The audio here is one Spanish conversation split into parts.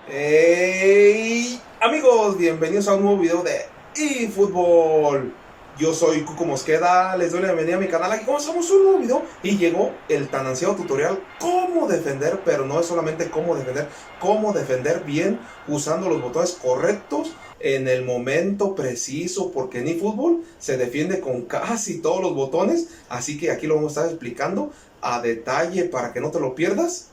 Hey, amigos, bienvenidos a un nuevo video de eFootball. Yo soy Cuco Mosqueda, les doy la bienvenida a mi canal. Aquí comenzamos un nuevo video y llegó el tan ansiado tutorial cómo defender, pero no es solamente cómo defender bien usando los botones correctos en el momento preciso, porque en eFootball se defiende con casi todos los botones, así que aquí lo vamos a estar explicando a detalle para que no te lo pierdas.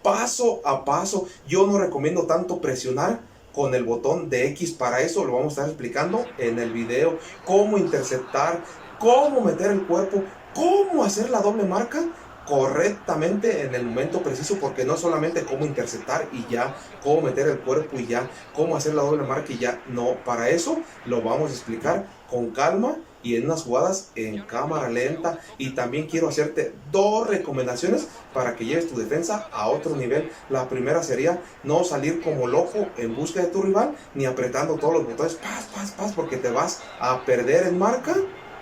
Paso a paso. Yo no recomiendo tanto presionar con el botón de X. Para eso lo vamos a estar explicando en el video. Cómo interceptar, cómo meter el cuerpo, cómo hacer la doble marca correctamente en el momento preciso, porque no solamente cómo interceptar y ya, cómo meter el cuerpo y ya, cómo hacer la doble marca y ya, no, para eso lo vamos a explicar con calma y en unas jugadas en cámara lenta. Y también quiero hacerte dos recomendaciones para que lleves tu defensa a otro nivel. La primera sería no salir como loco en busca de tu rival, ni apretando todos los botones, porque te vas a perder en marca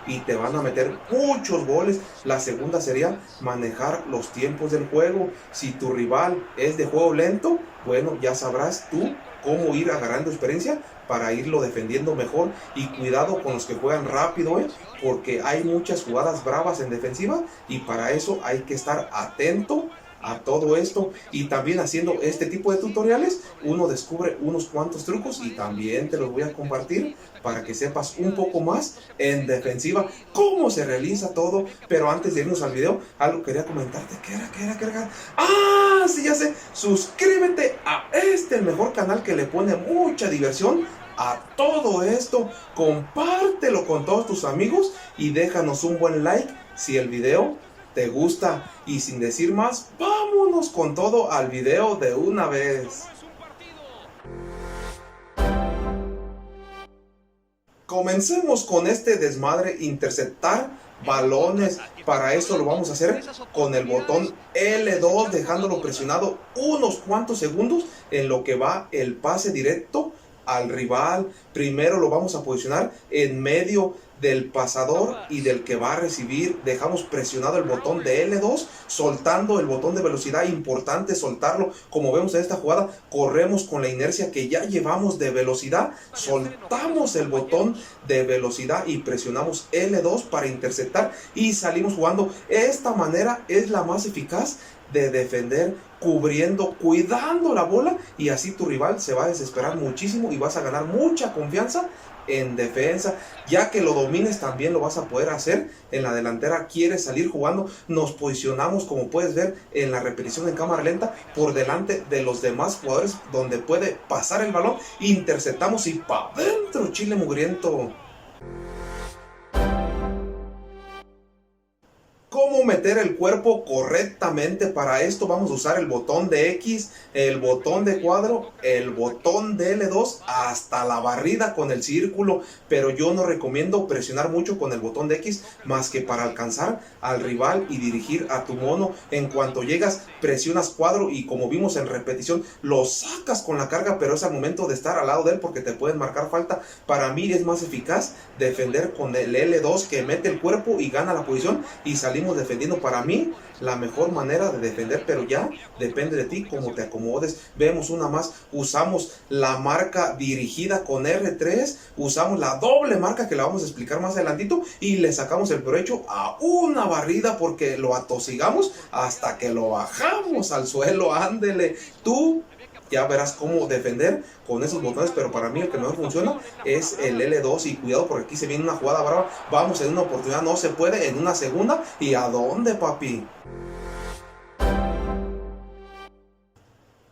y te van a meter muchos goles. La segunda sería manejar los tiempos del juego. Si tu rival es de juego lento, bueno, ya sabrás tú cómo ir agarrando experiencia para irlo defendiendo mejor. Y cuidado con los que juegan rápido, porque hay muchas jugadas bravas en defensiva y para eso hay que estar atento a todo esto. Y también haciendo este tipo de tutoriales uno descubre unos cuantos trucos y también te los voy a compartir para que sepas un poco más en defensiva cómo se realiza todo. Pero antes de irnos al video, algo quería comentarte. ¿Qué era? ¡Ah! Sí, ya sé. Suscríbete a el mejor canal que le pone mucha diversión a todo esto. Compártelo con todos tus amigos y déjanos un buen like si el video te gusta. Y sin decir más, vámonos con todo al video de una vez. Comencemos con este desmadre: interceptar balones. Para esto lo vamos a hacer con el botón L2, dejándolo presionado unos cuantos segundos en lo que va el pase directo al rival. Primero lo vamos a posicionar en medio del pasador y del que va a recibir. Dejamos presionado el botón de L2, soltando el botón de velocidad. Importante soltarlo. Como vemos en esta jugada, corremos con la inercia que ya llevamos de velocidad, soltamos el botón de velocidad y presionamos L2 para interceptar y salimos jugando. Esta manera es la más eficaz de defender, cuidando la bola, y así tu rival se va a desesperar muchísimo y vas a ganar mucha confianza en defensa. Ya que lo domines, también lo vas a poder hacer en la delantera. Quieres salir jugando, nos posicionamos, como puedes ver en la repetición en cámara lenta, por delante de los demás jugadores donde puede pasar el balón, interceptamos y pa' dentro, chile mugriento. ¿Cómo meter el cuerpo correctamente? Para esto vamos a usar el botón de X, el botón de cuadro, el botón de L2, hasta la barrida con el círculo. Pero yo no recomiendo presionar mucho con el botón de X, más que para alcanzar al rival y dirigir a tu mono. En cuanto llegas, presionas cuadro y, como vimos en repetición, lo sacas con la carga, pero es al momento de estar al lado de él porque te pueden marcar falta. Para mí es más eficaz defender con el L2, que mete el cuerpo y gana la posición, y salimos defendiendo. Para mí la mejor manera de defender, pero ya depende de ti cómo te acomodes. Vemos una más: usamos la marca dirigida con R3, usamos la doble marca que la vamos a explicar más adelantito, y le sacamos el provecho a una barrida porque lo atosigamos hasta que lo bajamos al suelo. Ándele, tú ya verás cómo defender con esos botones, pero para mí el que mejor funciona es el L2. Y cuidado, porque aquí se viene una jugada brava. Vamos en una oportunidad, no se puede, en una segunda. ¿Y a dónde, papi?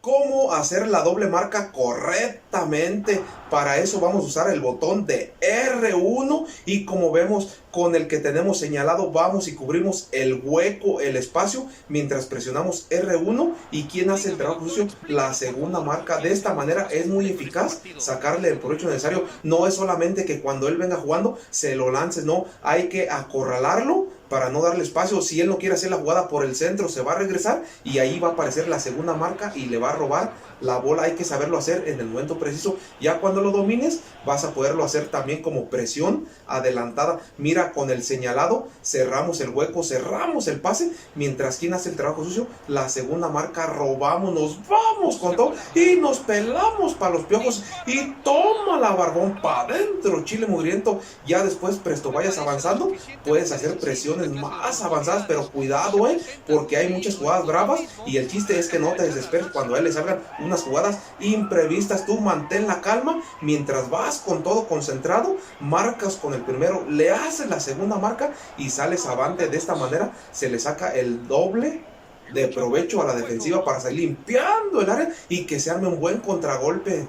¿Cómo hacer la doble marca correctamente? Para eso vamos a usar el botón de R1, y como vemos, con el que tenemos señalado, vamos y cubrimos el hueco, el espacio, mientras presionamos R1. ¿Y quién hace el trabajo sucio? La segunda marca. De esta manera es muy eficaz sacarle el provecho necesario. No es solamente que cuando él venga jugando se lo lances, no, hay que acorralarlo para no darle espacio. Si él no quiere hacer la jugada por el centro, se va a regresar y ahí va a aparecer la segunda marca y le va a robar la bola hay que saberlo hacer en el momento preciso. Ya cuando lo domines, vas a poderlo hacer también como presión adelantada. Mira, con el señalado, cerramos el hueco, cerramos el pase, mientras quien hace el trabajo sucio, la segunda marca, robamos, nos vamos con todo y nos pelamos para los piojos y toma la barbón para adentro, chile mugriento. Ya después, presto vayas avanzando, puedes hacer presiones más avanzadas, pero cuidado, porque hay muchas jugadas bravas y el chiste es que no te desesperes cuando a él le salgan unas jugadas imprevistas. Tú mantén la calma mientras vas con todo concentrado, marcas con el primero, le haces la segunda marca y sales avante. De esta manera se le saca el doble de provecho a la defensiva para salir limpiando el área y que se arme un buen contragolpe.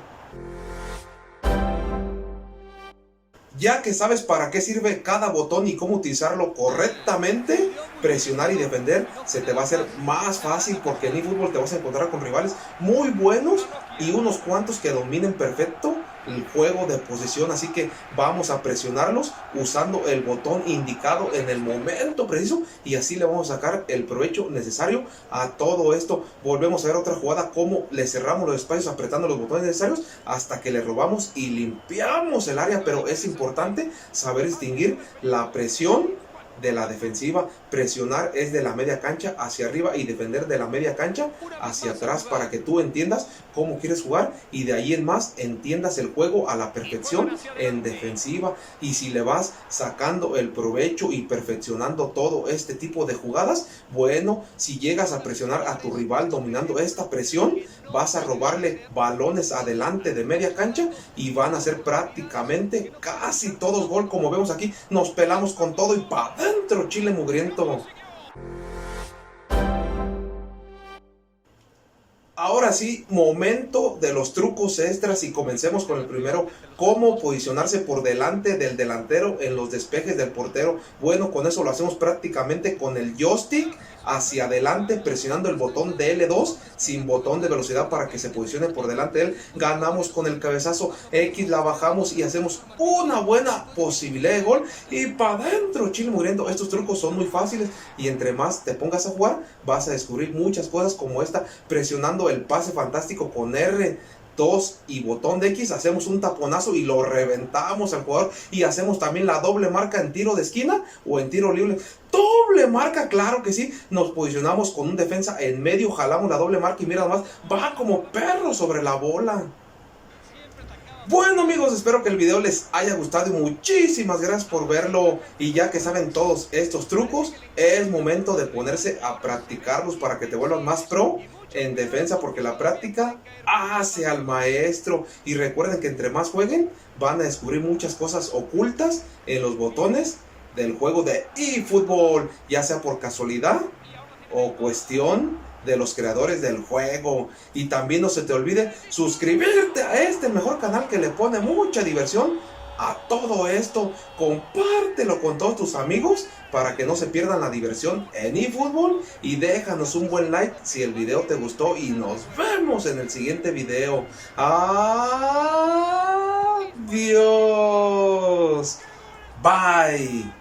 Ya que sabes para qué sirve cada botón y cómo utilizarlo correctamente, presionar y defender se te va a hacer más fácil, porque en eFootball te vas a encontrar con rivales muy buenos y unos cuantos que dominen perfecto el juego de posesión. Así que vamos a presionarlos usando el botón indicado en el momento preciso y así le vamos a sacar el provecho necesario a todo esto. Volvemos a ver otra jugada, como le cerramos los espacios apretando los botones necesarios hasta que le robamos y limpiamos el área. Pero es importante saber distinguir la presión de la defensiva. Presionar es de la media cancha hacia arriba y defender de la media cancha hacia atrás, para que tú entiendas cómo quieres jugar y de ahí en más entiendas el juego a la perfección en defensiva. Y si le vas sacando el provecho y perfeccionando todo este tipo de jugadas, bueno, si llegas a presionar a tu rival dominando esta presión, vas a robarle balones adelante de media cancha y van a ser prácticamente casi todos gol. Como vemos aquí, nos pelamos con todo y pa' dentro, chile mugriento. Ahora sí, momento de los trucos extras y comencemos con el primero. Cómo posicionarse por delante del delantero en los despejes del portero. Bueno, con eso lo hacemos prácticamente con el joystick hacia adelante, presionando el botón de L2 sin botón de velocidad para que se posicione por delante de él. Ganamos con el cabezazo X, la bajamos y hacemos una buena posibilidad de gol y para adentro, chile muriendo. Estos trucos son muy fáciles y entre más te pongas a jugar vas a descubrir muchas cosas como esta. Presionando el pase fantástico con R2 y botón de X, hacemos un taponazo y lo reventamos al jugador. Y hacemos también la doble marca en tiro de esquina o en tiro libre. Doble marca, claro que sí. Nos posicionamos con un defensa en medio, jalamos la doble marca y mira nomás, va como perro sobre la bola. Bueno amigos, espero que el video les haya gustado y muchísimas gracias por verlo. Y ya que saben todos estos trucos, es momento de ponerse a practicarlos para que te vuelvas más pro en defensa, porque la práctica hace al maestro. Y recuerden que entre más jueguen, van a descubrir muchas cosas ocultas en los botones del juego de eFootball, ya sea por casualidad o cuestión de los creadores del juego. Y también no se te olvide suscribirte a este mejor canal que le pone mucha diversión a todo esto. Compártelo con todos tus amigos para que no se pierdan la diversión en eFootball y déjanos un buen like si el video te gustó y nos vemos en el siguiente video. Adiós. Bye.